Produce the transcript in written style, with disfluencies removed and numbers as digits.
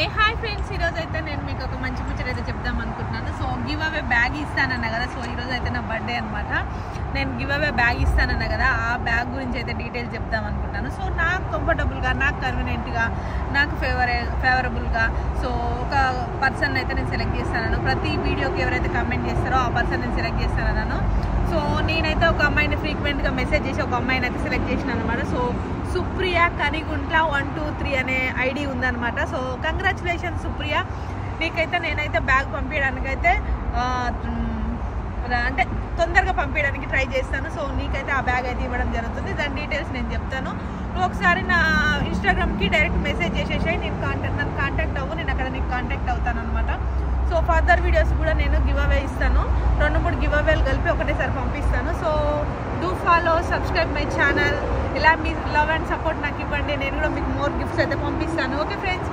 ఏ hi friends, ఈరోజు అయితే నేను మీకు ఒక మంచి ముచ్చట అయితే చెప్దాం అనుకుంటున్నాను. సో గివ్ అవే బ్యాగ్ ఇస్తానన్నా కదా. సో ఈరోజు అయితే నా బర్త్డే అనమాట. నేను గివ్ అవే బ్యాగ్ ఇస్తానన్నా కదా, ఆ బ్యాగ్ గురించి అయితే డీటెయిల్స్ చెప్దాం అనుకుంటాను. సో నాకు కంఫర్టబుల్గా, నాకు కన్వీనియంట్గా, నాకు ఫేవరబుల్గా సో ఒక పర్సన్ అయితే నేను సెలెక్ట్ చేస్తాను. ప్రతి వీడియోకి ఎవరైతే కమెంట్ చేస్తారో ఆ పర్సన్ నేను సెలెక్ట్ చేస్తానన్నాను. సో నేనైతే ఒక అమ్మాయిని ఫ్రీక్వెంట్గా మెసేజ్ చేసి ఒక అమ్మాయిని అయితే సెలెక్ట్ చేసినాను అనమాట. సో సుప్రియ కనిగుంట్ల 123 అనే ఐడి ఉందన్నమాట. సో కంగ్రాచులేషన్స్ సుప్రియ, నీకైతే నేనైతే బ్యాగ్ పంపించడానికైతే అంటే తొందరగా పంపించడానికి ట్రై చేస్తాను. సో నీకైతే ఆ బ్యాగ్ అయితే ఇవ్వడం జరుగుతుంది. దాని డీటెయిల్స్ నేను చెప్తాను. నువ్వు ఒకసారి నా ఇన్స్టాగ్రామ్కి డైరెక్ట్ మెసేజ్ చేసేసాయి, నన్ను కాంటాక్ట్ అవ్వు, నేను అక్కడ నీకు కాంటాక్ట్ అవుతాను అనమాట. సో ఫర్దర్ వీడియోస్ కూడా నేను గివ్ అవే ఇస్తాను. 2-3 గివ్ అవేలు కలిపి ఒకటేసారి పంపిస్తాను. So do follow, subscribe my channel. ఇలా మీ లవ్ అండ్ సపోర్ట్ నాకు ఇవ్వండి, నేను కూడా మీకు మోర్ గిఫ్ట్స్ అయితే పంపిస్తాను. Okay friends,